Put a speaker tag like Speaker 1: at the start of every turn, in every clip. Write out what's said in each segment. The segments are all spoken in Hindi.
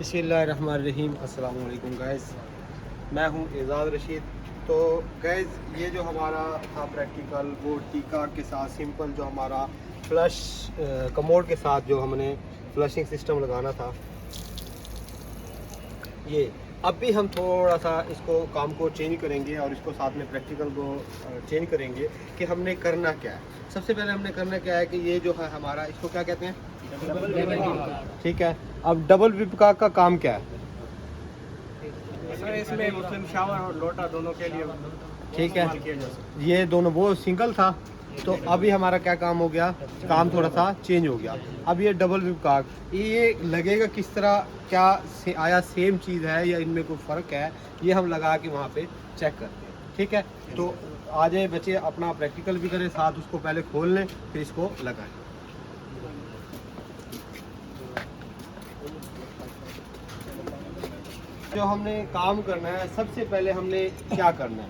Speaker 1: बिस्मिल्लाहिर्रहमानिर्रहीम। अस्सलाम वालेकुम गाइस, मैं हूं एजाज़ रशीद। तो गाइस, ये जो हमारा था प्रैक्टिकल, वो टीका के साथ सिंपल जो हमारा फ्लश कमोड के साथ जो हमने फ्लशिंग सिस्टम लगाना था, ये अब भी हम थोड़ा सा इसको काम को चेंज करेंगे और इसको साथ में प्रैक्टिकल को चेंज करेंगे कि हमने करना क्या है। सबसे पहले हमने करना क्या है कि ये जो है हमारा, इसको क्या कहते हैं, ठीक है। अब डबल विप का काम क्या है?
Speaker 2: सर इसमें मुस्लिम शावर और लोटा दोनों के लिए
Speaker 1: ठीक है,
Speaker 2: इस्तेमाल किया जा सकता
Speaker 1: ये दोनों, वो सिंगल था तो अभी हमारा क्या काम हो गया, काम थोड़ा सा चेंज हो गया। अब ये डबल विप का ये लगेगा किस तरह, क्या आया सेम चीज़ है या इनमें कोई फ़र्क है, ये हम लगा के वहाँ पे चेक करते हैं। ठीक है, तो आ जाए बच्चे, अपना प्रैक्टिकल भी करें साथ, उसको पहले खोल लें फिर इसको लगाएं। जो हमने काम करना है, सबसे पहले हमने क्या करना है,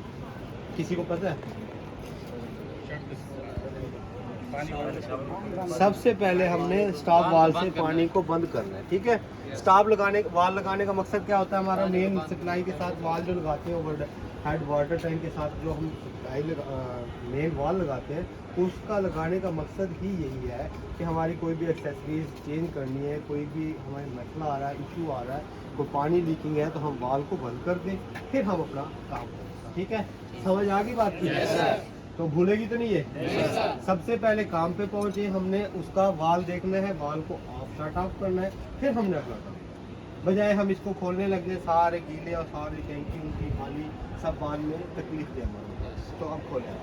Speaker 1: किसी को पता है? सबसे पहले हमने स्टॉप वाल से पानी को बंद करना है। ठीक है, स्टॉप लगाने, वाल लगाने का मकसद क्या होता है, हमारा मेन सप्लाई के साथ वाल जो लगाते हैं, ओवर हेड वाटर टैंक के साथ जो हम सप्लाई मेन वाल लगाते हैं, उसका लगाने का मकसद ही यही है कि हमारी कोई भी एक्सेसरीज चेंज करनी है, कोई भी हमारी मसला आ रहा है, इशू आ रहा है, कोई पानी लीकिंग है, तो हम वाल को बंद कर दें, फिर हम अपना काम करें। ठीक है, समझ आ गई बात की? तो भूलेगी तो नहीं है? सबसे पहले काम पे पहुंचे, हमने उसका वाल देखना है, वाल को ऑफ शट ऑफ करना है, फिर हमने अपना काम, बजाय हम इसको खोलने लग गए सारे गीले और सारी टैंकी उनकी खाली, सब बाद में तकलीफ दे हमारे। तो अब खोलें।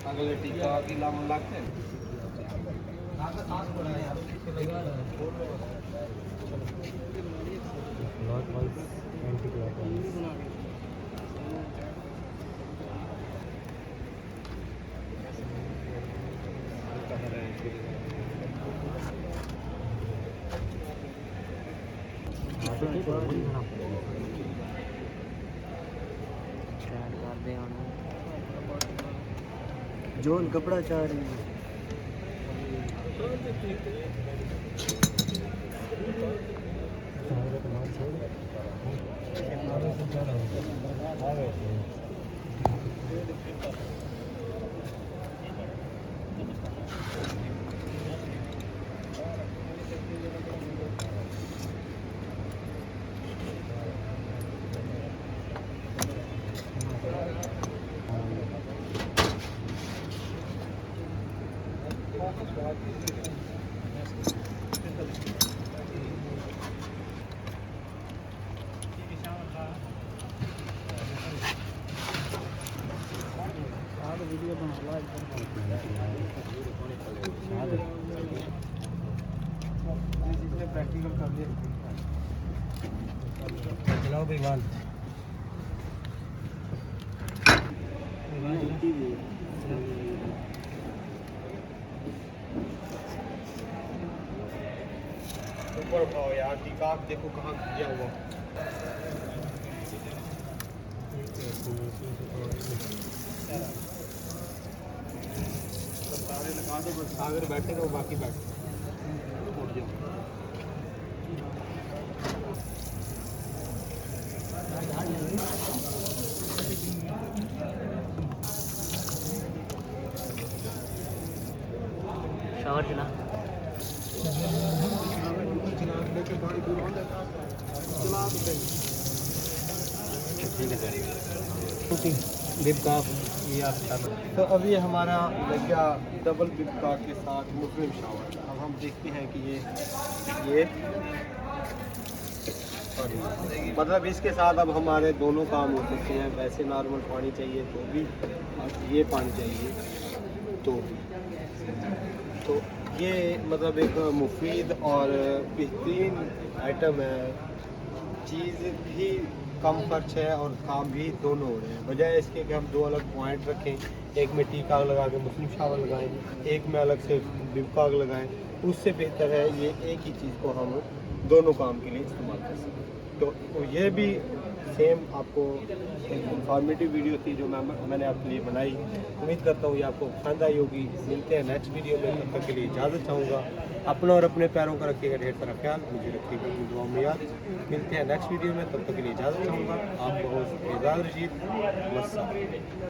Speaker 1: अगले टीका की लाम लागते हैं।
Speaker 2: जोन कपड़ा चाह रही है।
Speaker 1: प्रैक्टिकल कर लिए चलाओ भाई वाल। ऊपर उठाओ यार, टिका देखो कहाँ किया हुआ। सारे लगा दो, बस सागर बैठेगा, वो बाकी बैठे उठ जाओ।
Speaker 2: शावर चला
Speaker 1: लेके पानी दूर हो जाता है, चला तो सही। ठीक है सर, बिप का ये आता है। तो अब ये हमारा लग गया डबल बिप का के साथ मुस्लिम शावर। अब हम देखते हैं कि ये मतलब इसके साथ अब हमारे दोनों काम हो सकते हैं। वैसे नॉर्मल पानी चाहिए तो भी, और ये पानी चाहिए तो भी। तो ये मतलब एक मुफीद और बेहतरीन आइटम है, चीज़ भी कम खर्च है और काम भी दोनों हो रहे हैं। बजाय इसके कि हम दो अलग पॉइंट रखें, एक में टीका लगा के मुस्लिम शावर लगाएं, एक में अलग से बिबकाग लगाएं, उससे बेहतर है ये एक ही चीज़ को हम दोनों काम के लिए इस्तेमाल कर सकें। तो ये भी सेम आपको एक इंफॉर्मेटिव वीडियो थी जो मैंने आपके लिए बनाई। उम्मीद करता हूँ ये आपको पसंद आई होगी। मिलते हैं नेक्स्ट वीडियो में, तब तक के लिए इजाज़त चाहूँगा। अपना और अपने पैरों का रखिएगा ढेर सारा ख्याल, मुझे रखिएगा अपनी दुआ में याद। मिलते हैं नेक्स्ट वीडियो में, तब तक के लिए इजाज़त चाहूँगा। आप बहुत एजाज़ रशीद, मस्सा।